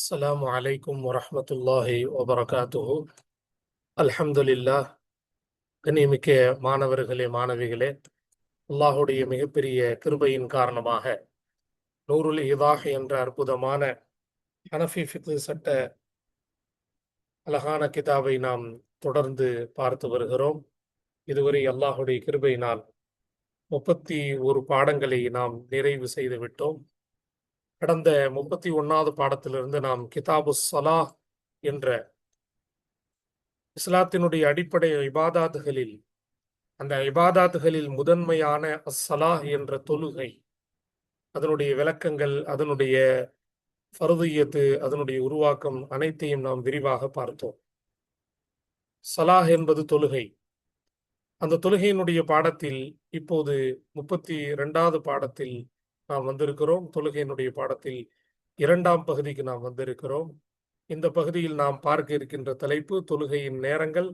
அஸ்ஸலாமு அலைக்கும் வரஹ்மத்துல்லாஹி வபரகாத்துஹு. அல்ஹம்துலில்லாஹ். கண்ணியமிக்க மாணவர்களே, மாணவிகளே, அல்லாஹுடைய மிகப்பெரிய கிருபையின் காரணமாக நூருல் இதாஹ் என்ற அற்புதமான ஹனஃபி ஃபிக்ஹ் சட்ட அழகான கிதாபை நாம் தொடர்ந்து பார்த்து வருகிறோம். இதுவரை அல்லாஹுடைய கிருபையினால் 31 பாடங்களை நாம் நிறைவு செய்து விட்டோம். கடந்த 31வது பாடத்திலிருந்து நாம் கிதாபு ஸலாஹ் என்ற இஸ்லாத்தினுடைய அடிப்படை இபாதாத்துகளில் அந்த இபாதாத்துகளில் முதன்மையான அஸ்ஸலாஹ் என்ற தொழுகை, அதனுடைய விளக்கங்கள், அதனுடைய ஃபர்தியத்து, அதனுடைய உருவாக்கம் அனைத்தையும் நாம் விரிவாக பார்த்தோம். ஸலாஹ் என்பது தொழுகை. அந்த தொழுகையினுடைய பாடத்தில் இப்போது 32வது பாடத்தில் நாம் வந்திருக்கிறோம். தொழுகையினுடைய பாடத்தில் 2ஆம் பகுதிக்கு நாம் வந்திருக்கிறோம். இந்த பகுதியில் நாம் பார்க்க இருக்கின்ற தலைப்பு தொழுகையின் நேரங்கள்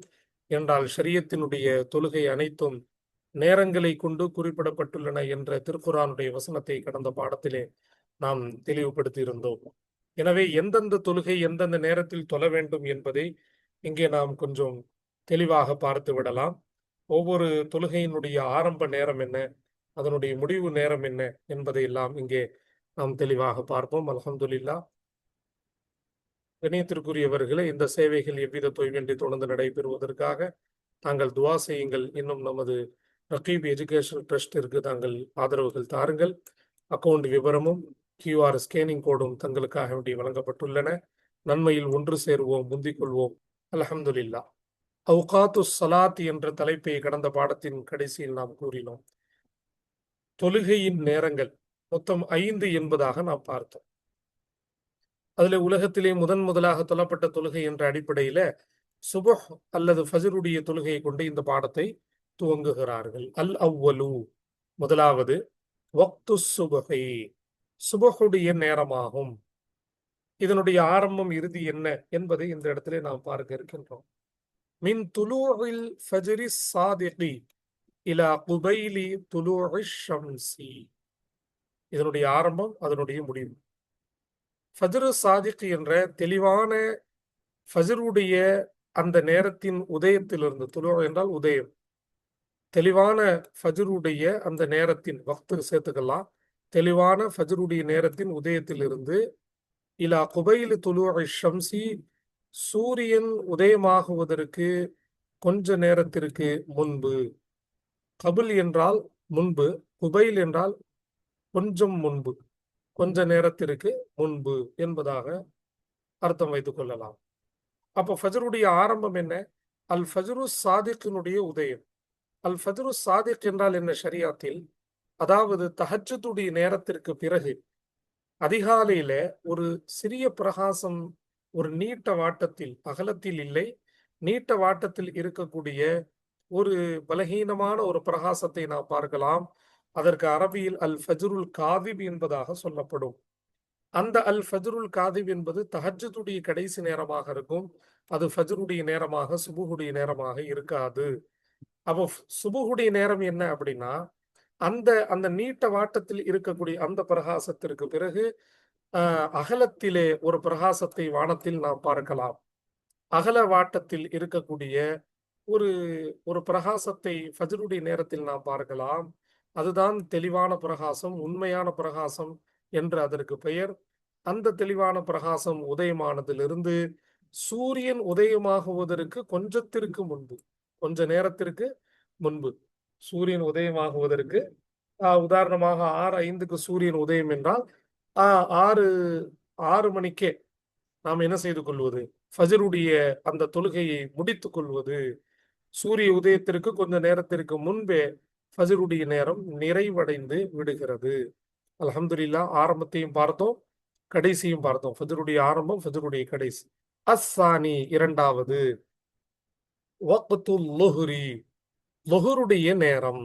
என்றால் ஷரியத்தினுடைய தொழுகை அனைத்தும் நேரங்களை கொண்டு குறிப்பிடப்பட்டுள்ளன என்ற திருக்குர்ஆனுடைய வசனத்தை கடந்த பாடத்திலே நாம் தெளிவுபடுத்தி இருந்தோம். எனவே எந்தெந்த தொழுகை எந்தெந்த நேரத்தில் தொழ வேண்டும் என்பதை இங்கே நாம் கொஞ்சம் தெளிவாக பார்த்து விடலாம். ஒவ்வொரு தொழுகையினுடைய ஆரம்ப நேரம் என்ன, அதனுடைய முடிவு நேரம் என்ன என்பதை எல்லாம் இங்கே நாம் தெளிவாக பார்ப்போம். அல்ஹம்துலில்லாஹ். கண்ணியத்திற்குரியவர்களே, இந்த சேவைகள் எவ்வித தொய்வின்றி தொடர்ந்து நடைபெறுவதற்காக தாங்கள் துவா செய்யுங்கள். இன்னும் நமது ரகீப் எஜுகேஷன் ட்ரஸ்டிற்கு தாங்கள் ஆதரவுகள் தாருங்கள். அக்கவுண்ட் விவரமும் QR ஸ்கேனிங் கோடும் தங்களுக்காக வேண்டி வழங்கப்பட்டுள்ளன. நன்மையில் ஒன்று சேருவோம், முந்திக் கொள்வோம். அல்ஹம்துலில்லாஹ். அவுகாத்து ஸலாத் என்ற தலைப்பை கடந்த பாடத்தின் கடைசியில் நாம் கூறினோம். தொழுகையின் நேரங்கள் மொத்தம் 5 என்பதாக நாம் பார்த்தோம். அதுல உலகத்திலே முதலாக தொழப்பட்ட தொழுகை என்ற அடிப்படையில சுபஹ் அல்லது ஃபஜ்ருடைய தொழுகையை கொண்டு இந்த பாடத்தை துவங்குகிறார்கள். அல் அவ்வலு, முதலாவது வக்து சுபஹி, சுபஹுடைய நேரமாகும். இதனுடைய ஆரம்பம் இறுதி என்ன என்பதை இந்த இடத்திலே நாம் பார்க்க இருக்கின்றோம். மின் துலூஇல் ஃபஜ்ரி ஸாதிகி இலா குபைலி துலூஇ ஷம்சி, இதனுடைய ஆரம்பம், அதனுடைய முடிவு. ஃபஜ்ரு சாதிக் என்ற தெளிவான ஃபஜ்ருடைய அந்த நேரத்தின் உதயத்திலிருந்து, துலூ என்றால் உதயம், தெளிவான ஃபஜ்ருடைய அந்த நேரத்தின் வக்து சேர்த்துக்கலாம். தெளிவான ஃபஜ்ருடைய நேரத்தின் உதயத்திலிருந்து இலா குபைலி துலூஇ ஷம்சி, சூரியன் உதயமாகுவதற்கு கொஞ்ச நேரத்திற்கு முன்பு. கபுல் என்றால் முன்பு, குபைல் என்றால் கொஞ்சம் முன்பு, கொஞ்ச நேரத்திற்கு முன்பு என்பதாக அர்த்தம் வைத்துக் கொள்ளலாம். அப்போ ஃபஜ்ருடைய ஆரம்பம் என்ன? அல் ஃபஜ்ரு சாதிக்கினுடைய உதயம். அல் ஃபஜ்ரு சாதிக் என்றால் என்ன ஷரியாத்தில்? அதாவது தஹஜ்ஜுடைய நேரத்திற்கு பிறகு அதிகாலையில ஒரு சிறிய பிரகாசம், ஒரு நீட்ட வாட்டத்தில், அகலத்தில் இல்லை, நீட்ட வாட்டத்தில் இருக்கக்கூடிய ஒரு பலகீனமான ஒரு பிரகாசத்தை நாம் பார்க்கலாம். அதற்கு அரபியில் அல் ஃபஜ்ருல் காதிப் என்பதாக சொல்லப்படும். அந்த அல் ஃபஜ்ருல் காதிப் என்பது தஹஜ்ஜுடைய கடைசி நேரமாக இருக்கும். அது ஃபஜ்ருடைய நேரமாக, சுபுஹுடைய நேரமாக இருக்காது. அப்போ சுபுஹுடைய நேரம் என்ன அப்படின்னா, அந்த அந்த நீட்ட வாட்டத்தில் இருக்கக்கூடிய அந்த பிரகாசத்திற்கு பிறகு அகலத்திலே ஒரு பிரகாசத்தை வானத்தில் நாம் பார்க்கலாம். அகல வாட்டத்தில் இருக்கக்கூடிய ஒரு ஒரு பிரகாசத்தை ஃபஜ்ருடைய நேரத்தில் நாம் பார்க்கலாம். அதுதான் தெளிவான பிரகாசம், உண்மையான பிரகாசம் என்று அதற்கு பெயர். அந்த தெளிவான பிரகாசம் உதயமானதிலிருந்து சூரியன் உதயமாகுவதற்கு கொஞ்சத்திற்கு முன்பு, கொஞ்ச நேரத்திற்கு முன்பு, சூரியன் உதயமாகுவதற்கு உதாரணமாக 6:05 சூரியன் உதயம் என்றால் 6 மணிக்கே நாம் என்ன செய்து கொள்வது? ஃபஜ்ருடைய அந்த தொழுகையை முடித்துக் கொள்வது. சூரிய உதயத்திற்கு கொஞ்ச நேரத்திற்கு முன்பே ஃபஜ்ருடைய நேரம் நிறைவடைந்து விடுகிறது. அல்ஹம்துலில்லாஹ். ஆரம்பத்தையும் பார்த்தோம், கடைசியும் பார்த்தோம். ஃபஜ்ருடைய ஆரம்பம், ஃபஜ்ருடைய கடைசி. அஸ்ஸானி, இரண்டாவது வக்துல் லுஹ்ரி, லுஹ்ருடைய நேரம்.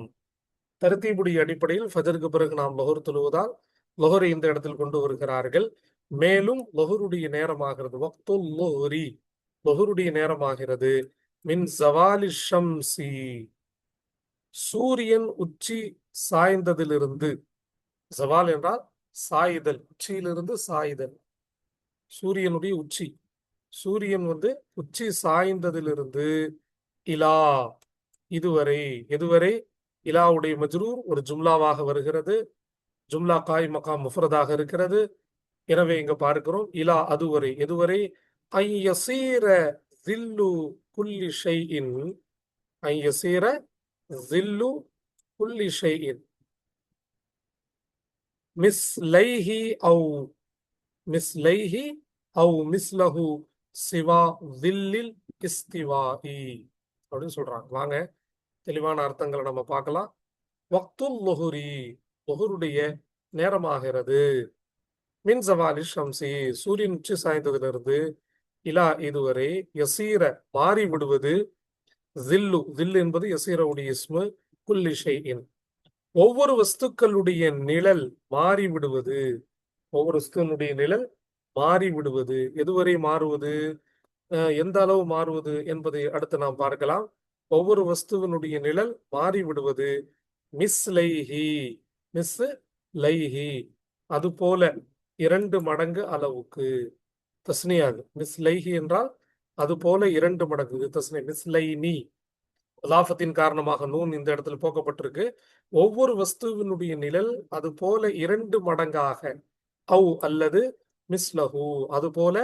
தர்தீபுடைய அடிப்படையில் ஃபஜ்ருக்கு பிறகு நாம் லுஹர் தொழுவதால் லுஹரை இந்த இடத்தில் கொண்டு வருகிறார்கள். மேலும் லுஹருடைய நேரமாகிறது வக்துல் லுஹ்ரி, லுஹருடைய நேரமாகிறது மின் ஸவாலி ஷம்சி, சூரியன் உச்சி சாய்ந்ததிலிருந்து. ஜவால் என்றால் சாயுதல், உச்சியிலிருந்து சாயுதல். சூரியனுடைய உச்சி. சூரியன் உச்சி சாய்ந்ததிலிருந்து இலா இதுவரை. எதுவரை? இலாவுடைய மஜ்ரூர் ஒரு ஜும்லாவாக வருகிறது. ஜும்லா காய் மகாம் முஃபரதாக இருக்கிறது. எனவே இங்க பார்க்கிறோம் இலா அதுவரை. எதுவரை? ஐ யசீர ஸில்லு குல்லி ஷைஇன். ஐ யசீர ஸில்லு குல்லி ஷைஇன் மிஸ்லைஹி அவு மிஸ்லைஹி அவு மிஸ்லஹு சிவா ஸில்லில் இஸ்திவாஇ அப்படின்னு சொல்றாங்க. வாங்க தெளிவான அர்த்தங்களை நம்ம பார்க்கலாம். வக்துல் லுஹுரி, லுஹுருடைய நேரமாகிறது. மின் ஜவாலி ஷம்சி, சூரியன் உச்சி சாய்ந்ததிலிருந்து இலா இதுவரை யசீர மாறி விடுவது. ஜில்லு, ஜில்லு என்பது யசீரவுடைய இஸ்மு. குல்லி ஷைஇன், ஒவ்வொரு வஸ்துக்களுடைய நிழல் மாறி விடுவது. ஒவ்வொரு வஸ்துக்களுடைய நிழல் மாறி விடுவது. எதுவரை மாறுவது, எந்த அளவு மாறுவது என்பதை அடுத்து நாம் பார்க்கலாம். ஒவ்வொரு வஸ்துவனுடைய நிழல் மாறி விடுவது. மிஸ் லைஹி, மிஸ் லைஹி அது போல 2 மடங்கு அளவுக்கு. தஸ்னியாது. மிஸ் லைஹி என்றால் அது போல 2 மடங்கு. இது தஸ்னி. மிஸ் லைனி, லாஃபத்தின் காரணமாக நூன் இந்த இடத்துல போக்கப்பட்டிருக்கு. ஒவ்வொரு வஸ்துவினுடைய நிழல் அது போல 2 மடங்காக, அவு அல்லது மிஸ்லஹு அது போல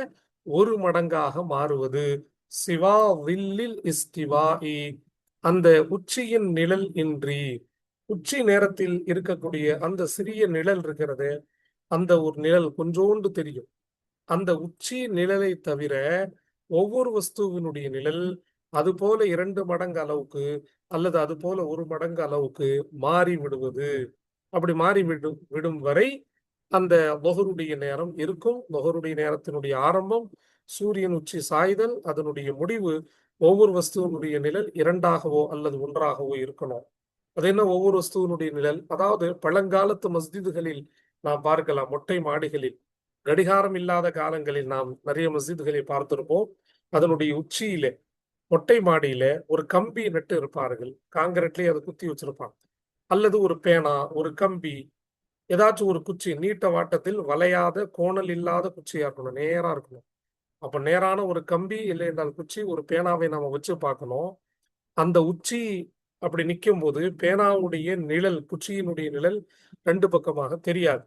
1 மடங்காக மாறுவது. சிவா வில்லில் இஸ்திவாஇ, அந்த உச்சியின் நிழல் இன்றி. உச்சி நேரத்தில் இருக்கக்கூடிய அந்த சிறிய நிழல் இருக்கிறது, அந்த ஒரு நிழல் கொஞ்சோண்டு தெரியும். அந்த உச்சி நிழலை தவிர ஒவ்வொரு வஸ்துவினுடைய நிழல் அது போல 2 மடங்கு அளவுக்கு அல்லது அது போல 1 மடங்கு அளவுக்கு மாறி விடுவது. அப்படி மாறி விடும் வரை அந்த லொஹருடைய நேரம் இருக்கும். லொஹருடைய நேரத்தினுடைய ஆரம்பம் சூரியன் உச்சி சாய்தல், அதனுடைய முடிவு ஒவ்வொரு வஸ்துவனுடைய நிழல் 2ஆகவோ அல்லது 1ஆகவோ இருக்கணும். அது என்ன ஒவ்வொரு வஸ்துவனுடைய நிழல்? அதாவது பழங்காலத்து மஸ்ஜிதுகளில் நாம் பார்க்கலாம், மொட்டை மாடிகளில் கடிகாரம் இல்லாத காலங்களில் நாம் நிறைய மஸ்ஜிதுகளை பார்த்திருப்போம். அதனுடைய உச்சியில மொட்டை மாடியில ஒரு கம்பி நட்டு இருப்பார்கள். காங்கிரீட்லயே அதை குத்தி வச்சிருப்பாங்க. அல்லது ஒரு பேனா, ஒரு கம்பி, ஏதாச்சும் ஒரு குச்சி நீட்ட வாட்டத்தில் வளையாத கோணல் இல்லாத குச்சியா இருக்கணும், நேரா இருக்கணும். அப்ப நேரான ஒரு கம்பி இல்லை என்றால் குச்சி, ஒரு பேனாவை நாம வச்சு பார்க்கணும். அந்த உச்சி அப்படி நிற்கும் போது பேனாவுடைய நிழல், குச்சியினுடைய நிழல் 2 பக்கமாக தெரியாது.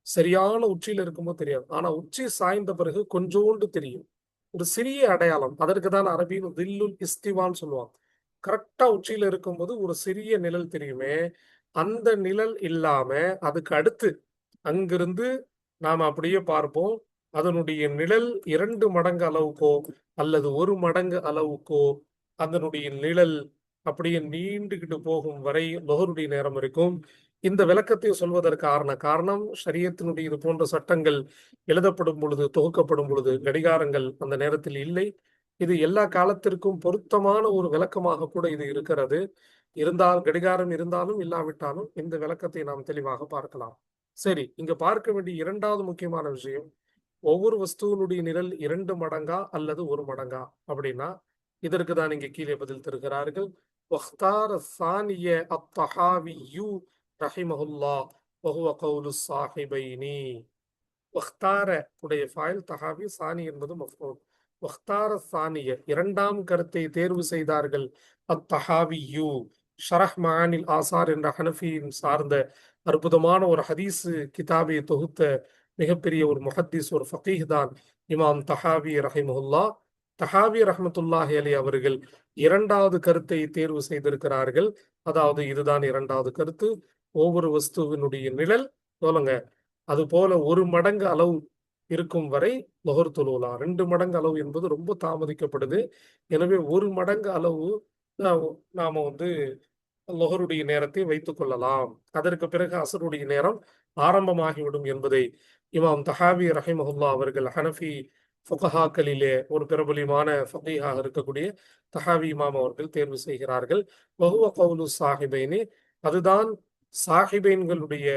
சரியான உச்சியில இருக்கும்போது தெரியாது. ஆனா உச்சி சாய்ந்த பிறகு கொஞ்சோண்டு தெரியும், ஒரு சிறிய அடையாளம். அதற்கு தான் அரபியில் தில்லுல் இஸ்திவான்னு சொல்லுவாங்க. கரெக்டா உச்சியில இருக்கும்போது ஒரு சிறிய நிழல் தெரியுமே, அந்த நிழல் இல்லாம அதுக்கு அடுத்து அங்கிருந்து நாம அப்படியே பார்ப்போம். அதனுடைய நிழல் 2 மடங்கு அளவுக்கோ அல்லது 1 மடங்கு அளவுக்கோ அதனுடைய நிழல் அப்படியே நீண்டுகிட்டு போகும் வரை லொஹருடைய நேரம் இருக்கும். இந்த விளக்கத்தை சொல்வதற்கான காரணம், ஷரியத்தினுடைய இது போன்ற சட்டங்கள் எழுதப்படும் பொழுது, தொகுக்கப்படும் பொழுது கடிகாரங்கள் அந்த நேரத்தில் இல்லை. இது எல்லா காலத்திற்கும் பொருத்தமான ஒரு விளக்கமாக கூட இது இருக்கிறது. இருந்தால் கடிகாரம் இருந்தாலும் இல்லாவிட்டாலும் இந்த விளக்கத்தை நாம் தெளிவாக பார்க்கலாம். சரி, இங்க பார்க்க வேண்டிய 2வது முக்கியமான விஷயம், ஒவ்வொரு வஸ்துவனுடைய நிழல் 2 மடங்கா அல்லது 1 மடங்கா அப்படின்னா, இதற்கு தான் இங்க கீழே பதில் தருகிறார்கள். வக்தார சானிய அத்தஹாவியு ரஹிமஹுல்லா வஹுவ கௌலு சாஹிபைனி. வக்தார உடைய ஃபாயில், தஹாவி, சானி என்பது மஃபூல். வக்தார சானிய 2ஆம் கருத்தை தேர்வு செய்தார்கள். அத்தஹாவியு, ஷரஹ் மஆனில் ஆசார் என்ற ஹனஃபியின் சார்ந்த அற்புதமான ஒரு ஹதீஸ் கிதாபை தொகுத்த மிகப்பெரிய ஒரு முஹத்திஸ், ஒரு ஃபகீஹ் தான் இமாம் தஹாவி ரஹிமஹுல்லா. தஹாவி ரஹ்மத்துல்லாஹி அலைஹி அவர்கள் 2வது கருத்தை தேர்வு செய்திருக்கிறார்கள். அதாவது இதுதான் 2வது கருத்து. ஒவ்வொரு வஸ்துவினுடைய நிழல் சொல்லுங்க அது போல 1 மடங்கு அளவு இருக்கும் வரை லொஹர் தொழுவலாம். 2 மடங்கு அளவு என்பது ரொம்ப தாமதிக்கப்படுது. எனவே 1 மடங்கு அளவு நாம லொஹருடைய நேரத்தை வைத்துக் கொள்ளலாம். அதற்கு பிறகு அசருடைய நேரம் ஆரம்பமாகிவிடும் என்பதை இமாம் தஹாவி ரஹிமஹுல்லா அவர்கள், ஹனஃபி ஃபுகஹாக்களிலே ஒரு பிரபலியமான ஃபகீஹாக இருக்கக்கூடிய தஹாவி இமாம் அவர்கள் தேர்வு செய்கிறார்கள். வஹுவ கௌலு சாஹிபைனி, அதுதான் சாஹிபைன்களுடைய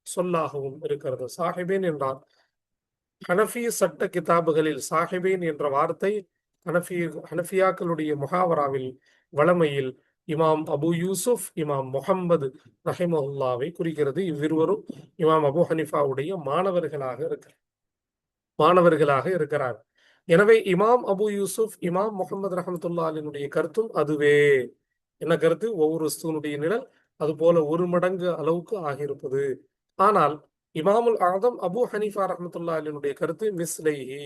சொல்லாகவும் இருக்கிறது. சாஹிபைன் என்றால் ஹனஃபி சட்ட கிதாபுகளில் சாஹிபைன் என்ற வார்த்தை ஹனஃபியாக்களுடைய முஹாவராவில் வளமையில் இமாம் அபு யூசுப், இமாம் முஹம்மது ரஹிமஹுல்லாவை குறிக்கிறது. இவ்விருவரும் இமாம் அபு ஹனிஃபாவுடைய மாணவர்களாக இருக்கிறார். மாணவர்களாக இருக்கிறார். எனவே இமாம் அபு யூசுப் இமாம் முகமது ரஹமத்துல்லாஹினுடைய கருத்தும் அதுவே. என்ன கருத்து? ஒவ்வொரு வஸ்துவனுடைய நிழல் அது போல ஒரு மடங்கு அளவுக்கு ஆகியிருப்பது. ஆனால் இமாமுல் ஆதம் அபு ஹனீஃபா ரஹமத்துல்லாஹினுடைய கருத்து மிஸ்லைஹி,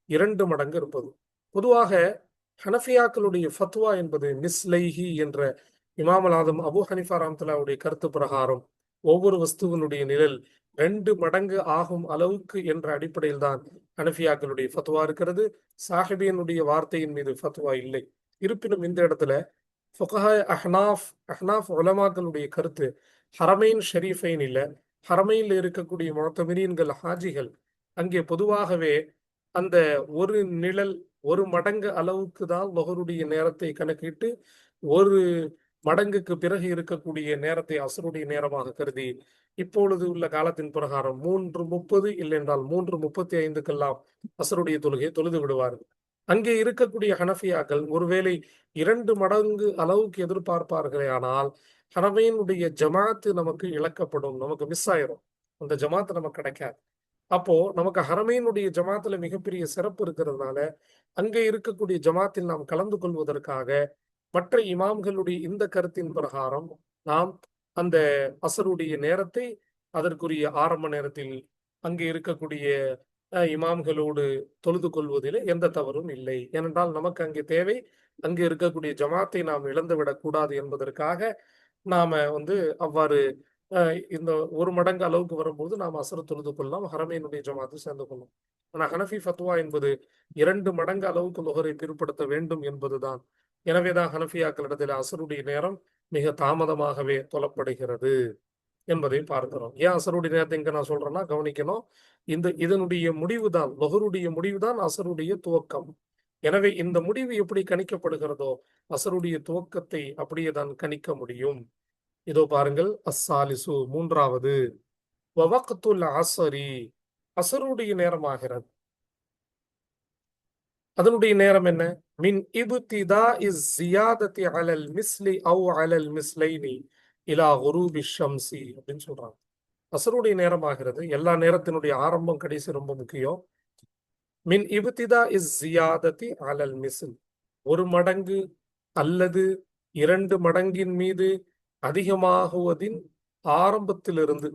2 மடங்கு இருப்பது. பொதுவாக ஹனஃபியாக்களுடைய ஃபத்வா என்பது மிஸ்லைஹி என்ற இமாமுல் ஆதம் அபு ஹனீஃபா ரஹமத்துல்லாஹுடைய கருத்து பிரகாரம் ஒவ்வொரு வஸ்துவனுடைய நிழல் 2 மடங்கு ஆகும் அளவுக்கு என்ற அடிப்படையில் தான் ஹனஃபியாக்களுடைய ஃபத்வா இருக்கிறது. சாஹிபியனுடைய வார்த்தையின் மீது ஃபத்வா இல்லை. இருப்பினும் இந்த இடத்துல ஃபுகஹா அஹ்னாஃப் உலமாக்களுடைய கருத்து ஹரமைன் ஷரீஃபைன் இல்ல, ஹரமையில் இருக்கக்கூடிய முஅத்தமிரீன்கள் ஹாஜிகள் அங்கே பொதுவாகவே அந்த ஒரு நிழல் 1 மடங்கு அளவுக்கு தான் லொஹருடைய நேரத்தை கணக்கிட்டு 1 மடங்குக்கு பிறகு இருக்கக்கூடிய நேரத்தை அசருடைய நேரமாக கருதி இப்பொழுது உள்ள காலத்தின் பிரகாரம் 3:30 இல்லை என்றால் 3:35க்கெல்லாம் அசருடைய தொழுகை தொழுது விடுவார்கள். அங்கே இருக்கக்கூடிய ஹனஃபியாக்கள் ஒருவேளை 2 மடங்கு அளவுக்கு எதிர்பார்ப்பார்களே, ஆனால் ஹரமையினுடைய ஜமாத்து நமக்கு இழக்கப்படும், நமக்கு மிஸ் ஆயிரும், அந்த ஜமாத்து நமக்கு கிடைக்காது. அப்போ நமக்கு ஹரமையினுடைய ஜமாத்துல மிகப்பெரிய சிறப்பு இருக்கிறதுனால அங்கே இருக்கக்கூடிய ஜமாத்தில் நாம் கலந்து கொள்வதற்காக மற்ற இமாம்களுடைய இந்த கருத்தின் பிரகாரம் நாம் அந்த அசருடைய நேரத்தை அதற்குரிய ஆரம்ப நேரத்தில் அங்கே இருக்கக்கூடிய இமாம்களோடு தொழுது கொள்வதில் எந்த தவறும் இல்லை. ஏனென்றால் நமக்கு அங்கே தேவை அங்கே இருக்கக்கூடிய ஜமாத்தை நாம் இழந்துவிடக் கூடாது என்பதற்காக நாம அவ்வாறு இந்த 1 மடங்கு அளவுக்கு வரும்போது நாம் அசர தொழுது கொள்ளலாம், ஹரமையினுடைய ஜமாத்து சேர்ந்து கொள்ளும். ஆனால் ஹனஃபி ஃபத்வா என்பது 2 மடங்கு அளவுக்கு லொஹரை பிற்படுத்த வேண்டும் என்பதுதான். எனவேதான் ஹனஃபியாக்களிடத்தில் அசருடைய நேரம் மிக தாமதமாகவே தொழப்படுகிறது என்பதை பார்க்கிறோம். ஏன் அசருடைய நேரத்தை இங்க நான் சொல்றேன்னா கவனிக்கணும். இதனுடைய முடிவுதான், லொஹருடைய முடிவுதான் அசருடைய துவக்கம். எனவே இந்த முடிவு எப்படி கணிக்கப்படுகிறதோ அசருடைய துவக்கத்தை அப்படியே தான் கணிக்க முடியும். இதோ பாருங்கள், அஸ்ஸாலிசு 3வது வவக்துல் அஸ்ரி, அசருடைய நேரமாகிறது. அதனுடைய நேரம் என்ன? மின் இப்திதாஇ ஸியாதத்தி அலல் மிஸ்லி அவ் அலல் மிஸ்லைனி இலா குரூபி ஷம்ஸி அப்படின்னு சொல்றாங்க. அசருடைய நேரமாகிறது. எல்லா நேரத்தினுடைய ஆரம்பம் கடைசி ரொம்ப முக்கியம். மின் இப்திதாஇ ஸியாதத்தி அலல் மிஸ்ல், 1 மடங்கு அல்லது 2 மடங்கின் மீது அதிகமாகுவதின் ஆரம்பத்திலிருந்து,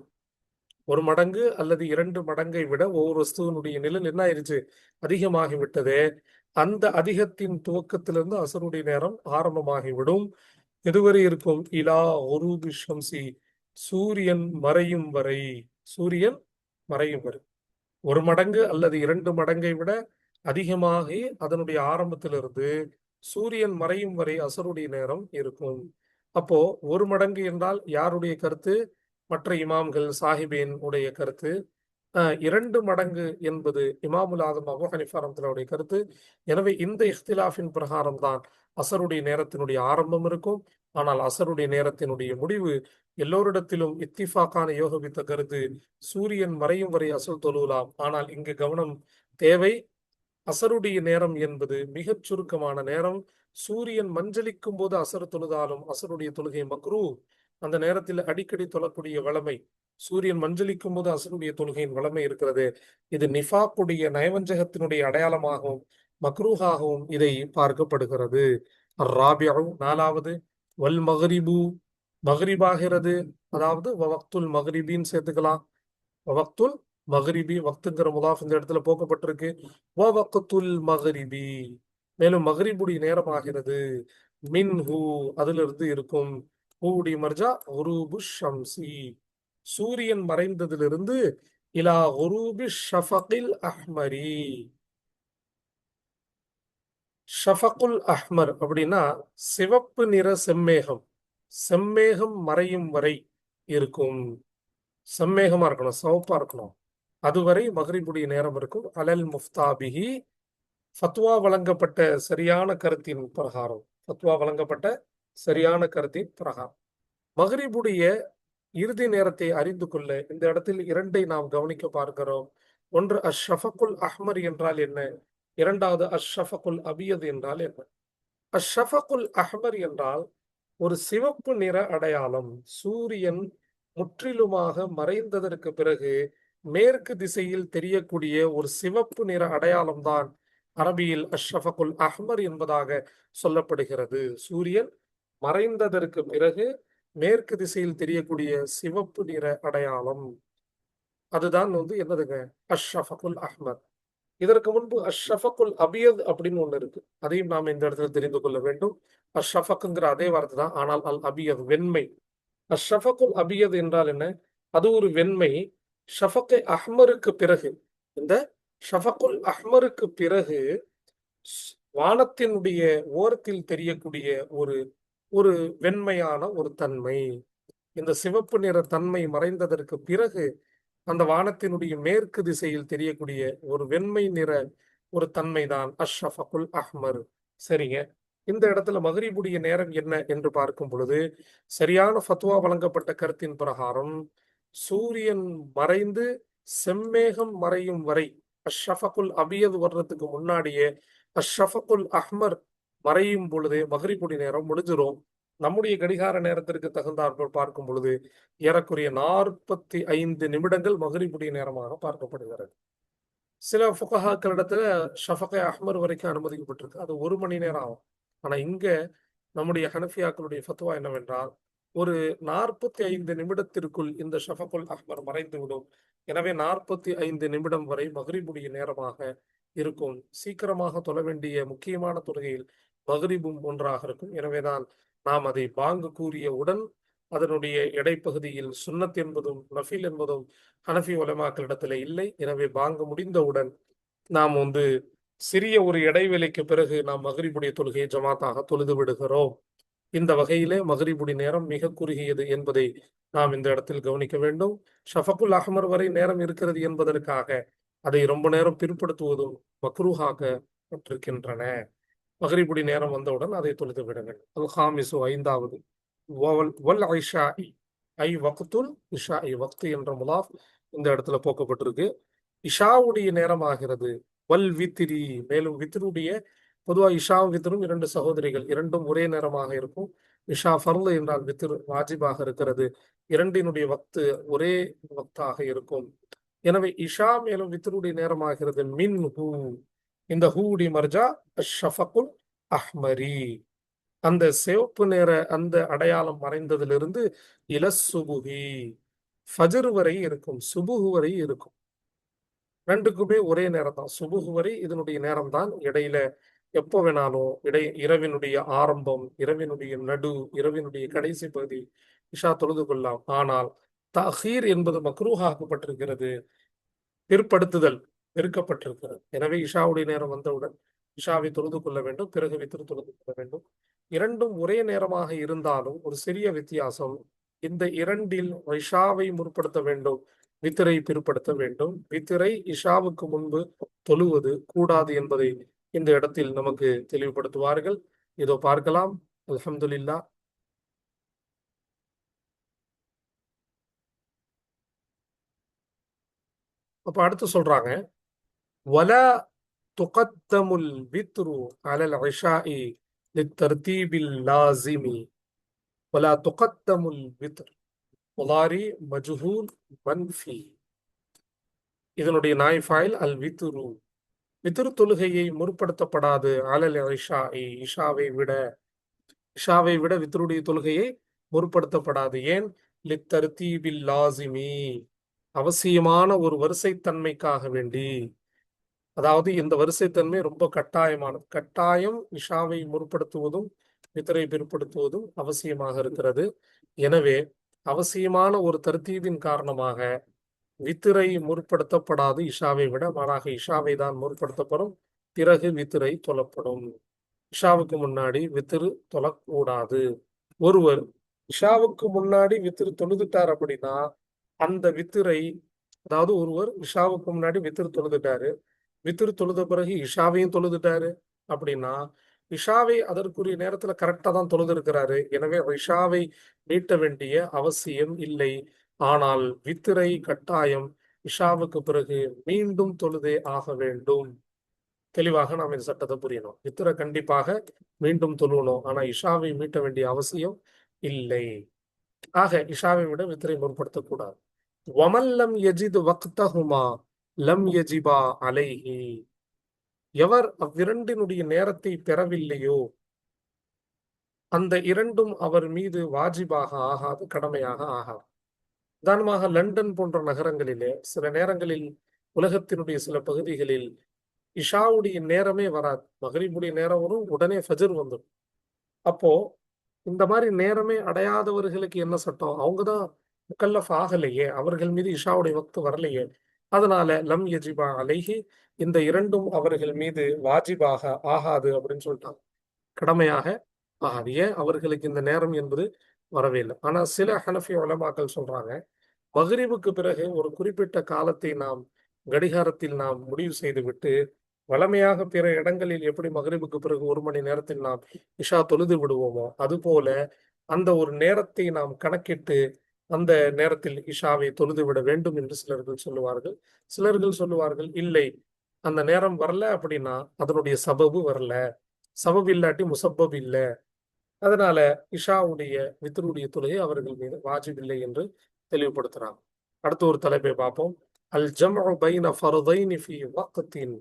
1 மடங்கு அல்லது 2 மடங்கை விட ஒவ்வொரு வஸ்துவனுடைய நிழல் என்ன ஆயிருச்சு? அதிகமாகிவிட்டதே. அந்த அதிகத்தின் துவக்கத்திலிருந்து அசருடைய நேரம் ஆரம்பமாகிவிடும். எதுவரை இருக்கும்? இலா குரூபி ஷம்ஸி, சூரியன் மறையும் வரை. சூரியன் மறையும் வரை 1 மடங்கு அல்லது 2 மடங்கை விட அதிகமாகி அதனுடைய ஆரம்பத்திலிருந்து சூரியன் மறையும் வரை அசருடைய நேரம் இருக்கும். அப்போ 1 மடங்கு என்றால் யாருடைய கருத்து? மற்ற இமாம்கள் சாஹிபின் உடைய கருத்து. 2 மடங்கு என்பது இமாமுல் ஆதம் அபு ஹனீஃபா ரஹ்மத்துல்லாஹி கருத்து. எனவே இந்த இஃப்திலாஃபின் பிரகாரம் தான் அசருடைய நேரத்தினுடைய ஆரம்பம் இருக்கும். ஆனால் அசருடைய நேரத்தினுடைய முடிவு எல்லோரிடத்திலும் இத்திஃபாக்கான யோகவித்த கருத்து சூரியன் மறையும் வரை அசல் தொழுலாம். ஆனால் இங்கு கவனம் தேவை. அசருடைய நேரம் என்பது மிகச் சுருக்கமான நேரம். சூரியன் மஞ்சளிக்கும் போது அசர் தொழுதாலும் அசருடைய தொழுகை மக்ரூ. அந்த நேரத்தில் அடிக்கடி தொழக்கூடிய வளமை, சூரியன் மஞ்சளிக்கும் போது அசருடைய தொழுகையின் வளமை இருக்கிறது. இது நிஃபாக்குடைய நயவஞ்சகத்தினுடைய அடையாளமாகவும் மக்ரூஹாகவும் இதை பார்க்கப்படுகிறது. ராபியு 4வது வல் மக்ரிபு, மக்ரிபாகிறது. அதாவது வக்துல் மக்ரிபின்னு சேர்த்துக்கலாம். வக்துல் மக்ரிபி, வக்துங்கிற முதாஃப் இந்த இடத்துல போக்கப்பட்டிருக்கு. வக்துல் மக்ரிபி, மேலும் மக்ரிபுடைய நேரம் ஆகிறது. மின்ஹு, அதிலிருந்து இருக்கும். ஹூடி மர்ஜா குரூபு ஷம்சி, சூரியன் மறைந்ததிலிருந்து இலா குரூபி ஷஃபகில் அஹ்மரி. ஷஃபகுல் அஹ்மர் அப்படின்னா சிவப்பு நிற செம்மேகம். செம்மேகம் மறையும் வரை இருக்கும். செம்மேகமா இருக்கணும், சிவப்பா இருக்கணும். அதுவரை மக்ரிபுடைய நேரம் இருக்கும். அலல் முஃப்தாபிஹி, ஃபத்வா வழங்கப்பட்ட சரியான கருத்தின் பிரகாரம், ஃபத்வா வழங்கப்பட்ட சரியான கருத்தின் பிரகாரம் மக்ரிபுடைய இறுதி நேரத்தை அறிந்து கொள்ள இந்த இடத்தில் 2ஐ நாம் கவனிக்க பார்க்கிறோம். ஒன்று அஷ்ஷஃபகுல் அஹ்மர் என்றால் என்ன, 2வது அஷ்ஷஃபகுல் அபியத் என்றால் என்ன. அஷ்ஷஃபகுல் அஹ்மர் என்றால் ஒரு சிவப்பு நிற அடையாளம். சூரியன் முற்றிலுமாக மறைந்ததற்கு பிறகு மேற்கு திசையில் தெரியக்கூடிய ஒரு சிவப்பு நிற அடையாளம் தான் அரபியில் அஷ்ஷஃபகுல் அஹ்மர் என்பதாக சொல்லப்படுகிறது. சூரியன் மறைந்ததற்கு பிறகு மேற்கு திசையில் தெரியக்கூடிய சிவப்பு நிற அடையாளம் அதுதான் என்னதுங்க, அஷ்ஷஃபகுல் அஹ்மர். இதற்கு முன்பு அஷ்ஷஃபகுல் அபியத் அப்படின்னு ஒண்ணு இருக்கு. அதையும் நாம் இந்த இடத்துல தெரிந்து கொள்ள வேண்டும். அஷ்ஷஃபக்குங்கிற அதே வார்த்தை தான், ஆனால் அல் அபியத் வெண்மை. அஷ்ஷஃபகுல் அபியத் என்றால் என்ன? அது ஒரு வெண்மை. ஷஃபக்கை அஹ்மருக்கு பிறகு, இந்த ஷஃபகுல் அஹ்மருக்கு பிறகு வானத்தினுடைய ஓரத்தில் தெரியக்கூடிய ஒரு ஒரு வெண்மையான ஒரு தன்மை. இந்த சிவப்பு நிற தன்மை மறைந்ததற்கு பிறகு அந்த வானத்தினுடைய மேற்கு திசையில் தெரியக்கூடிய ஒரு வெண்மை நிற ஒரு தன்மை தான் அஷ்ஷஃபகுல் அஹ்மர். சரிங்க. இந்த இடத்துல மகரிபுடைய நேரம் என்ன என்று பார்க்கும் பொழுது, சரியான ஃபத்வா வழங்கப்பட்ட கருத்தின் பிரகாரம் சூரியன் மறைந்து செம்மேகம் மறையும் வரை, அஷ்ஷஃபகுல் அபியது வர்றதுக்கு முன்னாடியே அஷ்ஷஃபகுல் அஹ்மர் மறையும் பொழுது மகரிபுடைய நேரம் முடிஞ்சிரும். நம்முடைய கடிகார நேரத்திற்கு தகுந்தாற்போல் பார்க்கும் பொழுது ஏறக்குறைய 45 நிமிடங்கள் மகரிபுடைய நேரமாக பார்க்கப்படுகிறது. சில ஃபுகஹாக்களிடத்துல ஷஃபகை அஹ்மர் வரைக்கும் அனுமதிக்கப்பட்டிருக்கு, அது 1 மணி நேரம் ஆகும். ஆனா இங்க நம்முடைய ஹனஃபியாக்களுடைய ஃபத்வா என்னவென்றால், ஒரு 45 நிமிடத்திற்குள் இந்த ஷஃபகுல் அஹ்மர் மறைந்துவிடும். எனவே 45 நிமிடம் வரை மகரிபுடைய நேரமாக இருக்கும். சீக்கிரமாக தொழ வேண்டிய முக்கியமான தொழுகையில் மகரிபும் ஒன்றாக இருக்கும். எனவேதான் நாம் அதை பாங்கு கூறியவுடன் அதனுடைய இடைப்பகுதியில் சுன்னத் என்பதும் நஃபில் என்பதும் ஹனஃபி உலமாக்களிடத்தில் இல்லை. எனவே பாங்கு முடிந்தவுடன் நாம் சிறிய ஒரு இடைவெளிக்கு பிறகு நாம் மகரிபுடைய தொழுகையை ஜமாத்தாக தொழுது விடுகிறோம். இந்த வகையிலே மகரிபுடைய நேரம் மிக குறுகியது என்பதை நாம் இந்த இடத்தில் கவனிக்க வேண்டும். ஷஃபகுல் அஹ்மர் வரை நேரம் இருக்கிறது என்பதற்காக அதை ரொம்ப நேரம் பிற்படுத்துவதும் மக்ரூஹாக்கப்பட்டிருக்கின்றன. மகரிபுடைய நேரம் வந்தவுடன் அதை தொழுது விட வேண்டும். அல் ஹாமிசு 5வது வல் ஐஷாஇ ஐ வக்துல் இஷாஇ, வக்து என்ற முலாஃப் இந்த இடத்துல போக்கப்பட்டிருக்கு. இஷாவுடைய நேரம் ஆகிறது. வல் வித்ரி, மேலும் வித்ருடைய, பொதுவாக இஷாவும் வித்ரும் 2 சகோதரிகள், இரண்டும் ஒரே நேரமாக இருக்கும். இஷா ஃபர்லு என்றால் வித்ர் வாஜிபாக இருக்கிறது. இரண்டினுடைய வக்து ஒரே வக்தாக இருக்கும். எனவே இஷா மேலும் வித்ருடைய நேரமாகிறது. மின் ஹூ, இந்த ஹூடி மர்ஜா ஷஃபகுல் அஹ்மரி, அந்த சிவப்பு நேர அந்த அடையாளம் மறைந்ததிலிருந்து இலசுபுகி, ஃபஜ்ர் வரை இருக்கும், சுபுகு வரை இருக்கும். ரெண்டுக்குமே ஒரே நேரம் தான், சுபுகு வரை இதனுடைய நேரம் தான். இடையில எப்போ வேணாலும் இரவினுடைய ஆரம்பம், இரவினுடைய நடு, இரவினுடைய கடைசி பகுதி இஷா தொழுது கொள்ளலாம். ஆனால் தஹீர் என்பது மக்ரூஹாக்கப்பட்டிருக்கிறது, பிற்படுத்துதல் வெறுக்கப்பட்டிருக்கிறது. எனவே இஷாவுடைய நேரம் வந்தவுடன் இஷாவை தொழுது கொள்ள வேண்டும், பிறகு வித்ர் தொழுது கொள்ள வேண்டும். இரண்டும் ஒரே நேரமாக இருந்தாலும் ஒரு சிறிய வித்தியாசம். இந்த இரண்டில் இஷாவை முற்படுத்த வேண்டும், வித்திரை பிற்படுத்த வேண்டும். வித்திரை இஷாவுக்கு முன்பு தொழுவது கூடாது என்பதை இந்த இடத்தில் நமக்கு தெளிவுபடுத்துவார்கள். இதோ பார்க்கலாம். அல்ஹம்துலில்லாஹ். அப்ப அடுத்து சொல்றாங்க, வலா துகத்தமுல் வித்ரு அலல் இஷாஇ லித்தர்தீபில் லாசிமி. வலா துகத்தமுல் வித்ர் முதாரி மஜ்ஹூல் மன்ஃபி, இதனுடைய நாய் ஃபாயில் அல் வித்ரு. வித்ர் தொழுகையை முற்படுத்தப்படாது. அலல் இஷாஇ, இஷாவை விட வித்ருடைய தொழுகையை முற்படுத்தப்படாது. ஏன்? லித்தர்தீபில் லாசிமி, அவசியமான ஒரு வரிசைத்தன்மைக்காக வேண்டி. அதாவது இந்த வரிசைத்தன்மை ரொம்ப கட்டாயமானது. கட்டாயம் இஷாவை முற்படுத்துவதும் வித்ரை பிற்படுத்துவதும் அவசியமாக இருக்கிறது. எனவே அவசியமான ஒரு தர்தீபின் காரணமாக வித்திரை முற்படுத்தப்படாது இஷாவை விட, மாறாக இஷாவை தான் முற்படுத்தப்படும், பிறகு வித்திரை தொழப்படும். இஷாவுக்கு முன்னாடி வித்திரு தொழக்கூடாது. ஒருவர் இஷாவுக்கு முன்னாடி வித்திரு தொழுதுட்டார் அப்படின்னா அந்த வித்திரை, அதாவது ஒருவர் இஷாவுக்கு முன்னாடி வித்திரு தொழுதுட்டாரு, வித்திரு தொழுத பிறகு இஷாவையும் தொழுதுட்டாரு அப்படின்னா இஷாவை அதற்குரிய நேரத்துல கரெக்டா தான் தொழுது இருக்கிறாரு. எனவே இஷாவை நீட்ட வேண்டிய அவசியம் இல்லை. ஆனால் வித்திரை கட்டாயம் இஷாவுக்கு பிறகு மீண்டும் தொழுதே ஆக வேண்டும். தெளிவாக நாம் இந்த சட்டத்தை புரியணும். வித்திரை கண்டிப்பாக மீண்டும் தொழுவணும், ஆனா இஷாவை மீட்ட வேண்டிய அவசியம் இல்லை. ஆக இஷாவை விட வித்திரை முற்படுத்தக்கூடாது. வமல்லம் யஜித் வக்தஹுமா லம் யஜிபா அலைஹி. எவர் அவ்விரண்டினுடைய நேரத்தை பெறவில்லையோ அந்த இரண்டும் அவர் மீது வாஜிபாக ஆகாது, கடமையாக ஆகாது. உதாரணமாக லண்டன் போன்ற நகரங்களிலே சில நேரங்களில், உலகத்தினுடைய சில பகுதிகளில் இஷாவுடைய நேரமே வராது. மகரிபுடைய நேரம் வரும், உடனே ஃபஜர் வந்துடும். அப்போ இந்த மாதிரி நேரமே அடையாதவர்களுக்கு என்ன சட்டம்? அவங்கதான் முக்கல்லஃப் ஆகலையே, அவர்கள் மீது இஷாவுடைய வக்து வரலையே. அதனால லம் யஜிபா அலைஹி, இந்த இரண்டும் அவர்கள் மீது வாஜிபாக ஆகாது அப்படின்னு சொல்லிட்டாங்க, கடமையாக ஆகாது. ஏன்? அவர்களுக்கு இந்த நேரம் என்பது வரவே இல்லை. ஆனா சில ஹனஃபி உலமாக்கள் சொல்றாங்க, மகரிபுக்கு பிறகு ஒரு குறிப்பிட்ட காலத்தை நாம் கடிகாரத்தில் நாம் முடிவு செய்துவிட்டு, வழமையாக பிற இடங்களில் எப்படி மகரிபுக்கு பிறகு 1 மணி நேரத்தில் நாம் இஷா தொழுது விடுவோமோ அதுபோல அந்த ஒரு நேரத்தை நாம் கணக்கிட்டு அந்த நேரத்தில் இஷாவை தொழுது விட வேண்டும் என்று சிலர்கள் சொல்லுவார்கள். சிலர்கள் சொல்லுவார்கள், இல்லை, அந்த நேரம் வரல அப்படின்னா அதனுடைய சபபு வரல, சபபு இல்லாட்டி முசப்பப் இல்லை, அதனால இஷாவுடைய வித்ருடைய தொழுகை அவர்கள் மீது வாஜிப் இல்லை என்று தெளிவுபடுத்துறாங்க. அடுத்த ஒரு தலைப்பை பார்ப்போம். அல் ஜம்உ பைன ஃபர்தைனி ஃபீ வக்தின்.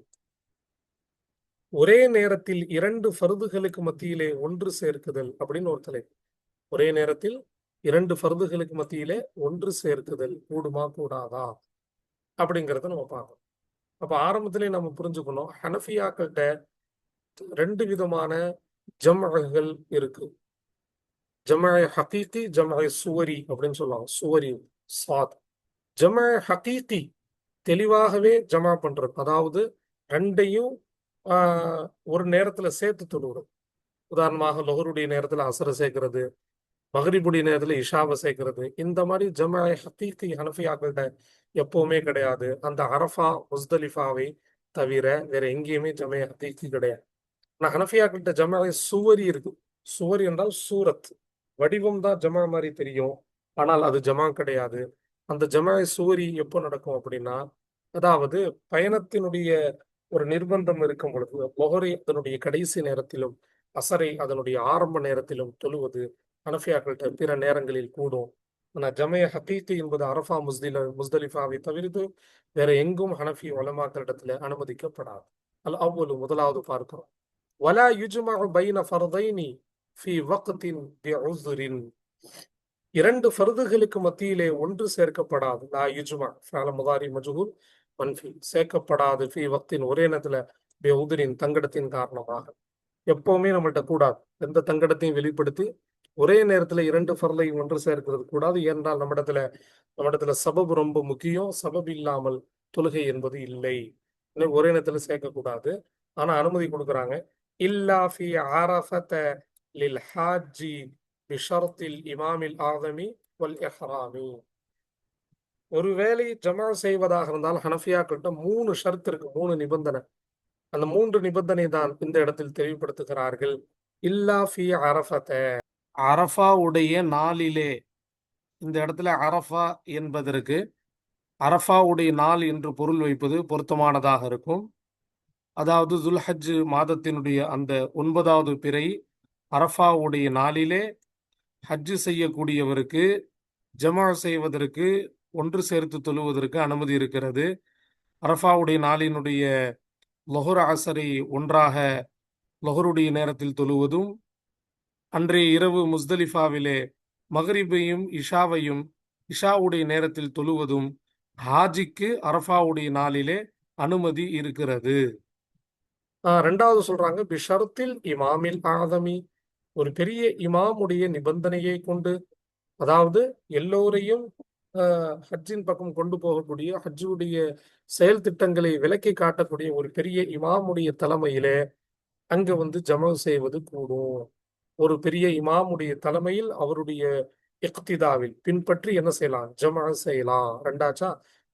ஒரே நேரத்தில் 2 ஃபர்துகளுக்கு மத்தியிலே ஒன்று சேர்க்குதல் அப்படின்னு ஒரு தலைப்பு. ஒரே நேரத்தில் 2 ஃபர்துகளுக்கு மத்தியிலே ஒன்று சேர்க்குதல் கூடுமா கூடாதா அப்படிங்கிறத நம்ம பார்க்கணும். அப்ப ஆரம்பத்திலே நம்ம புரிஞ்சுக்கணும், ஹனஃபியாக்கள்கிட்ட 2 விதமான ஜம்அகள் இருக்கு. ஜம்அ ஹகீகி, ஜம்அ சுவரி அப்படின்னு சொல்லுவாங்க. சுவரி சாத். ஜம்அ ஹகீகி தெளிவாகவே ஜமா பண்றது, அதாவது ரெண்டையும் ஒரு நேரத்துல சேர்த்து தொழுகிறது. உதாரணமாக லொஹருடைய நேரத்துல அசரை சேர்க்கிறது, மகரிபுடைய நேரத்துல இஷாவை சேர்க்கிறது. இந்த மாதிரி ஜம்அ ஹகீகி ஹனஃபியாக்கள்கிட்ட எப்பவுமே கிடையாது. அந்த அரஃபா முஸ்தலிஃபாவை தவிர வேற எங்கேயுமே ஜம்அ ஹகீகி கிடையாது. ஆனா ஹனஃபியாக்கள்கிட்ட ஜம்அ சுவரி இருக்கு. சுவரி என்றால் சூரத், வடிவம் தான் ஜமா மாதிரி தெரியும், ஆனால் அது ஜமா கிடையாது. அந்த ஜமா சூரி எப்போ நடக்கும் அப்படின்னா, அதாவது பயணத்தினுடைய ஒரு நிர்பந்தம் இருக்கும் பொழுது லொஹரை அதனுடைய கடைசி நேரத்திலும் அசரை அதனுடைய ஆரம்ப நேரத்திலும் தொழுவது ஹனஃபியாக்கள்கிட்ட பிற நேரங்களில் கூடும். ஆனால் ஜமய ஹகீகி என்பது அரஃபா முஸ்தலிஃபாவை தவிர்த்து வேற எங்கும் ஹனஃபி உலமாக்களிடத்துல அனுமதிக்கப்படாது. அவ்வளவு முதலாவது பார்க்கிறோம். வலா யுஜ்மஉ பைன ஃபர்தைனி ஃபீ வக்தின் பிஉஸ்ரின். 2 ஃபர்துகளுக்கு மத்தியிலே ஒன்று சேர்க்கப்படாது. லா யுஜ்மா ஃபஅல முதாரி மஜ்ஹூல் மன்ஃபி, சேர்க்கப்படாது ஃபீ வக்தின், ஒரே நேரத்துல பிஉஸ்ரின், தங்கடத்தின் காரணமாக. எப்பவுமே நம்மள்ட்ட கூடாது. எந்த தங்கடத்தையும் வெளிப்படுத்தி ஒரே நேரத்துல 2 ஃபர்லை ஒன்று சேர்க்கிறது கூடாது. ஏனென்றால் நம்மிடத்துல சபபு ரொம்ப முக்கியம். சபபு இல்லாமல் தொழுகை என்பது இல்லை. ஒரே நேரத்துல சேர்க்கக்கூடாது. ஆனா அனுமதி கொடுக்குறாங்க. இல்லா ஃபி அரஃபத லில் ஹாஜி பிஷர்த்தில் இமாமில் ஆதமி வல் இஹ்ராமி. ஒருவேளை ஜமா செய்வதாக இருந்தால் ஹனஃபியாக்கள்கிட்ட 3 ஷர்த் இருக்கு, 3 நிபந்தனை. அந்த 3 நிபந்தனை தான் இந்த இடத்தில் தெளிவுபடுத்துகிறார்கள். இல்லா ஃபி அரஃபத, அரஃபா உடைய நாளிலே. இந்த இடத்துல அரஃபா என்பதற்கு அரஃபா உடைய நாள் என்று பொருள் வைப்பது பொருத்தமானதாக இருக்கும். அதாவது துல்ஹஜ் மாதத்தினுடைய அந்த 9வது பிறை அரஃபாவுடைய நாளிலே ஹஜ்ஜு செய்யக்கூடியவருக்கு ஜமா செய்வதற்கு, ஒன்று சேர்த்து தொழுவதற்கு அனுமதி இருக்கிறது. அரஃபாவுடைய நாளினுடைய லொஹர் அசரை ஒன்றாக லொஹருடைய நேரத்தில் தொழுவதும், அன்றைய இரவு முஸ்தலிஃபாவிலே மகரிபையும் இஷாவையும் இஷாவுடைய நேரத்தில் தொழுவதும் ஹாஜிக்கு அரஃபாவுடைய நாளிலே அனுமதி இருக்கிறது. 2வது சொல்றாங்க, பிஷர்த்தில் இமாமில் ஆதமி, ஒரு பெரிய இமாமுடைய நிபந்தனையை கொண்டு, அதாவது எல்லோரையும் ஹஜ்ஜின் பக்கம் கொண்டு போகக்கூடிய, ஹஜ்ஜுடைய செயல் திட்டங்களை விளக்கி காட்டக்கூடிய ஒரு பெரிய இமாமுடைய தலைமையிலே அங்க ஜமா செய்வது கூடும். ஒரு பெரிய இமாமுடைய தலைமையில் அவருடைய இக்திதாவில் பின்பற்றி என்ன செய்யலாம்? ஜமா செய்யலாம். 2ஆச்சா?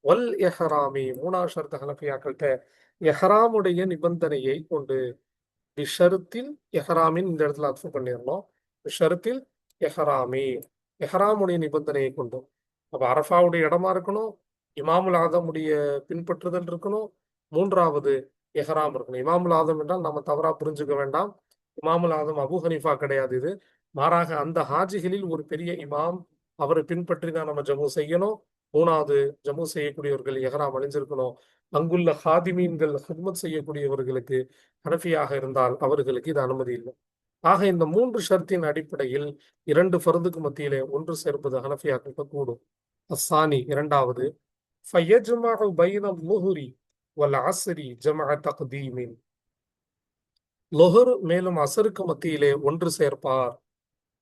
வல் எஹ்ராமி, 3ஆவது ஷர்த் ஹனஃபியாக்கள்கிட்ட எஹ்ராமுடைய நிபந்தனையை கொண்டு. பிஷருத்தில் எஹ்ராமின் இந்த இடத்துல அர்த்தம் பண்ணிடணும். பிஷருத்தில் எஹ்ராமி, எஹ்ராமுடைய நிபந்தனையை கொண்டு. அப்ப அரஃபாவுடைய இடமா இருக்கணும், இமாமுல் ஆதமுடைய பின்பற்றுதல் இருக்கணும், 3வது எஹ்ராம் இருக்கணும். இமாமுல் ஆதம் என்றால் நம்ம தவறா புரிஞ்சுக்க வேண்டாம். இமாமுல் ஆதம் அபு ஹனீஃபா கிடையாது இது. மாறாக அந்த ஹாஜிகளில் ஒரு பெரிய இமாம், அவரை பின்பற்றி தான் நம்ம ஜம்மு செய்யணும். மூணாவது, ஜம்மு செய்யக்கூடியவர்கள் எஹ்ராம் அணிஞ்சிருக்கணும். அங்குள்ள ஹாதிமீன்கள் ஹித்மத் செய்யக்கூடியவர்களுக்கு ஹனஃபியாக இருந்தால் அவர்களுக்கு இது அனுமதி இல்லை. ஆக இந்த 3 ஷர்த்தின் அடிப்படையில் 2 ஃபர்துக்கு மத்தியிலே ஒன்று சேர்ப்பது ஹனஃபியாக்களுக்கு கூடும். அஸ்ஸானி, இரண்டாவது, ஃபயஜ்மஉ பைன லுஹுரி வல் அஸ்ரி ஜமஅ தக்தீமின். லுஹுர் மேலும் அசருக்கு மத்தியிலே ஒன்று சேர்ப்பார்.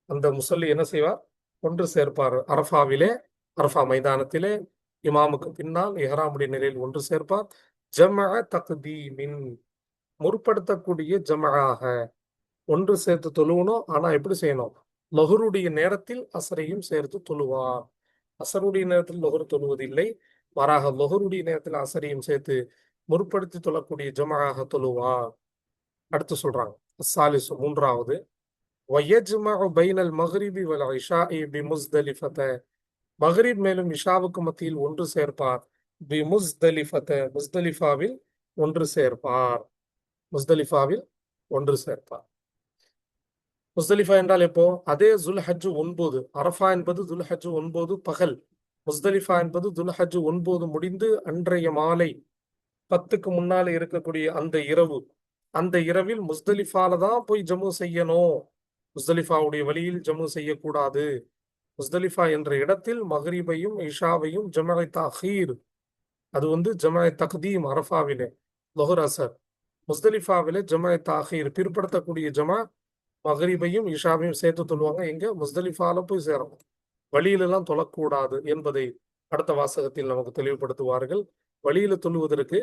அந்த முஸல்லி என்ன செய்வார்? ஒன்று சேர்ப்பார். அரஃபாவிலே, அரஃபா மைதானத்திலே இமாமுக்கு பின்னால் இஹ்ராமுடைய நிலையில் ஒன்று சேர்ப்பார். ஜமஅ தக்தீமின், முற்படுத்தக்கூடிய ஜமஆக ஒன்று சேர்த்து தொழுவணும். ஆனா எப்படி செய்யணும்? லொஹருடைய நேரத்தில் அசரையும் சேர்த்து தொழுவார். அசருடைய நேரத்தில் லொஹர் தொழுவதில்லை, மாறாக லொஹருடைய நேரத்தில் அசரையும் சேர்த்து முற்படுத்தி தொழக்கூடிய ஜமஆக தொழுவார். அடுத்து சொல்றாங்க சாலிசு, மூன்றாவது, வயஜ்மஉ பைனல் மக்ரிபி வல் இஷாஇ பிமுஸ்தலிஃபத. மக்ரிப் மேலும் இஷாவுக்கு மத்தியில் ஒன்று சேர்ப்பார். பிமுஸ்தலிஃபத, முஸ்தலிஃபாவில் ஒன்று சேர்ப்பார். முஸ்தலிஃபாவில் ஒன்று சேர்ப்பார். முஸ்தலிஃபா என்றால் எப்போ? அதே துல்ஹஜ் 9. அரஃபா என்பது துல்ஹஜ் 9 பகல். முஸ்தலிஃபா என்பது துல்ஹஜ் 9 முடிந்து அன்றைய மாலை 10க்கு முன்னாலே இருக்கக்கூடிய அந்த இரவு. அந்த இரவில் முஸ்தலிஃபால தான் போய் ஜம்மு செய்யணும். முஸ்தலிஃபாவுடைய வழியில் ஜம்மு செய்யக்கூடாது. முஸ்தலிஃபா என்ற இடத்தில் மக்ரிபையும் இஷாவையும் ஜமஅ தஅkhir, அது ஜமஅ தக்தீம் அரஃபாவிலே லுஹர் அசர். முஸ்தலிஃபாவிலே ஜமஅ தஅkhir, பிற்படுத்தக்கூடிய ஜமா மக்ரிபையும் இஷாவையும் சேர்த்து தொழுவாங்க. எங்க? முஸ்தலிஃபால போய் சேரணும், வழியிலெல்லாம் தொழக்கூடாது என்பதை அடுத்த வாசகத்தில் நமக்கு தெளிவுபடுத்துவார்கள். வழியில தொழுவதற்கு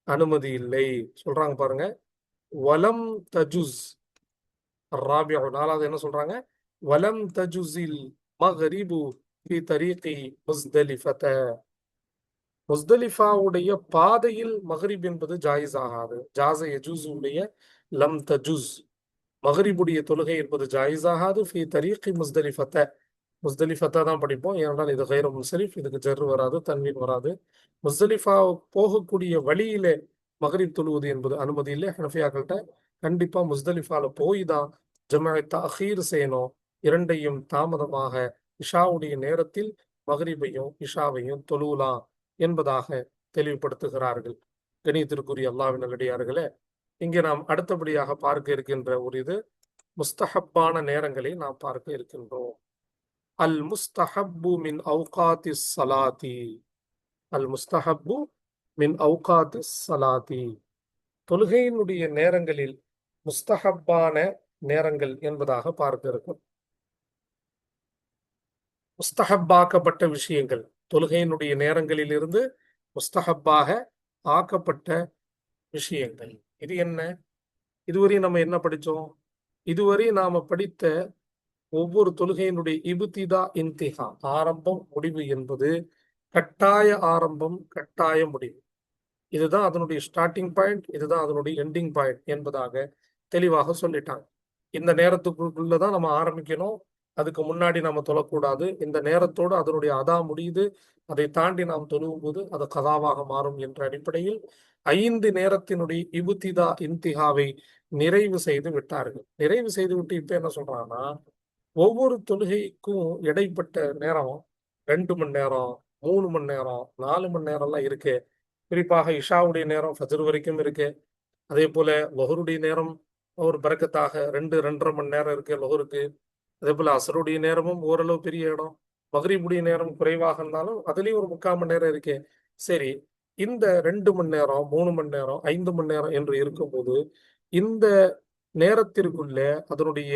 அனுமதி இல்லை சொல்றாங்க பாருங்க. வலம் தஜுஸ் ராபிஉ, நாலாவது என்ன சொல்றாங்க? வலம் தஜுஸில் மக்ரிபு ஃபி தரீகி முஸ்தலிஃபத. முஸ்தலிஃபாவுடைய பாதையில் மக்ரிப் என்பது ஜாயிஸ் ஆகாது. ஜாஸ யஜூஸுடைய லம் தஜுஸ், மக்ரிபுடைய தொழுகை என்பது ஜாயிஸ் ஆகாது. ஃபி தரீகி முஸ்தலிஃபத, முஸ்தலிஃபத்தா தான் படிப்போம். ஏனென்றால் இது கைர முன்சரிஃப், இதுக்கு ஜர் வராது, தன்வீன் வராது. முஸ்தலிஃபா போகக்கூடிய வழியிலே மக்ரிப் தொழுவது என்பது அனுமதி இல்லை. ஹனஃபியாக்கள்கிட்ட கண்டிப்பா முஸ்தலிஃபால போய் தான் ஜமஅ தஅkhir செய்யணும். இரண்டையும் தாமதமாக இஷாவுடைய நேரத்தில் மக்ரிபையும் இஷாவையும் தொழுவலாம் என்பதாக தெளிவுபடுத்துகிறார்கள். கணியத்திற்குரிய அல்லாஹ்வின் நல்லடியார்களே, இங்கே நாம் அடுத்தபடியாக பார்க்க இருக்கின்ற ஒரு இது முஸ்தஹப்பான நேரங்களை நாம் பார்க்க இருக்கின்றோம். அல் முஸ்தஹப்பு மின் அவுகாத்தி ஸலாத்தி. அல் முஸ்தஹப்பு மின் அவுகாத்தி ஸலாத்தி, தொழுகையினுடைய நேரங்களில் முஸ்தஹப்பான நேரங்கள் என்பதாக பார்க்க இருக்கும். முஸ்தஹப்பாக்கப்பட்ட விஷயங்கள், தொழுகையினுடைய நேரங்களில் இருந்து முஸ்தஹப்பாக ஆக்கப்பட்ட விஷயங்கள். இது என்ன? இதுவரை நம்ம என்ன படிச்சோம்? இதுவரை நாம படித்த ஒவ்வொரு தொழுகையினுடைய இப்திதா இன்திஹா, ஆரம்பம் முடிவு என்பது கட்டாய ஆரம்பம் கட்டாய முடிவு. இதுதான் அதனுடைய ஸ்டார்டிங் பாயிண்ட், இதுதான் அதனுடைய எண்டிங் பாயிண்ட் என்பதாக தெளிவாக சொல்லிட்டாங்க. இந்த நேரத்துக்குள்ளதான் நம்ம ஆரம்பிக்கணும், அதுக்கு முன்னாடி நம்ம தொழக்கூடாது. இந்த நேரத்தோடு அதனுடைய அதா முடியுது, அதை தாண்டி நாம் தொழுவும் போது அது கதாவாக மாறும் என்ற அடிப்படையில் 5 நேரத்தினுடைய இபுத்திதா இன்திஹாவை நிறைவு செய்து விட்டார்கள். நிறைவு செய்து விட்டு இப்ப என்ன சொல்றாங்கன்னா, ஒவ்வொரு தொழுகைக்கும் இடைப்பட்ட நேரம் 2 மணி நேரம், 3 மணி நேரம், 4 மணி நேரம்லாம் இருக்கு. குறிப்பாக இஷாவுடைய நேரம் ஃபஜ்ர் வரைக்கும் இருக்கு. அதே போல லொஹருடைய நேரம் ஒரு பரக்கத்தாக 2-2.5 மணி நேரம் இருக்கு லொஹருக்கு. அதே போல அசருடைய நேரமும் ஓரளவு பெரிய இடம். மக்ரிபுடைய நேரம் குறைவாக இருந்தாலும் அதுலயும் ஒரு 3/4 மணி நேரம் இருக்கு. சரி, இந்த 2 மணி நேரம், 3 மணி நேரம், 5 மணி நேரம் என்று இருக்கும்போது இந்த நேரத்திற்குள்ள அதனுடைய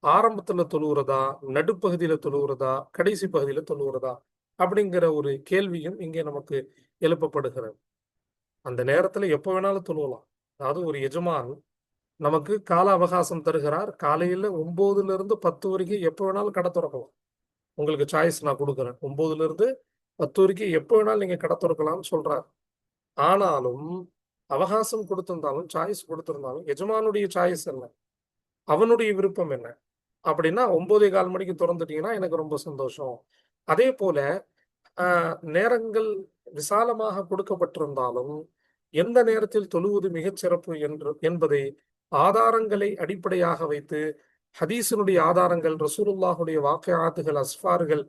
ஆரம்பத்துல தொழுகிறதா, நடுப்பகுதியில தொழுகிறதா, கடைசி பகுதியில தொழுகிறதா அப்படிங்கிற ஒரு கேள்வியும் இங்கே நமக்கு எழுப்பப்படுகிறது. அந்த நேரத்துல எப்ப வேணாலும் தொழுவலாம். அதாவது ஒரு எஜமான் நமக்கு கால அவகாசம் தருகிறார். காலையில 9ல இருந்து 10 வரைக்கும் எப்ப வேணாலும் கடை திறக்கலாம். உங்களுக்கு சாய்ஸ் நான் கொடுக்குறேன். 9ல இருந்து 10 வரைக்கும் எப்ப வேணாலும் நீங்க கடை திறக்கலாம்னு சொல்றாரு. ஆனாலும் அவகாசம் கொடுத்திருந்தாலும், சாய்ஸ் கொடுத்திருந்தாலும் எஜமானுடைய சாய்ஸ் என்ன, அவனுடைய விருப்பம் என்ன அப்படின்னா 9:15 மணிக்கு திறந்துட்டீங்கன்னா எனக்கு ரொம்ப சந்தோஷம். அதே போல நேரங்கள் விசாலமாக கொடுக்கப்பட்டிருந்தாலும் எந்த நேரத்தில் தொழுவது மிகச் சிறப்பு என்பதை ஆதாரங்களை அடிப்படையாக வைத்து, ஹதீஸினுடைய ஆதாரங்கள், ரசூலுல்லாஹுடைய வாக்கியாத்துகள், அஸ்ஃபார்கள்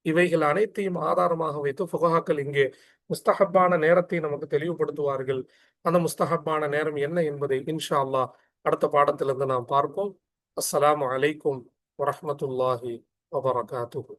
இவைகள் அனைத்தையும் ஆதாரமாக வைத்து ஃபுகஹாக்கள் இங்கே முஸ்தஹப்பான நேரத்தை நமக்கு தெளிவுபடுத்துவார்கள். அந்த முஸ்தஹப்பான நேரம் என்ன என்பதை இன்ஷா அல்லாஹ் அடுத்த பாடத்திலிருந்து நாம் பார்ப்போம். அஸ்ஸலாமு அலைக்கும் வரஹ்மத்துல்லாஹி வபரகாத்துஹு.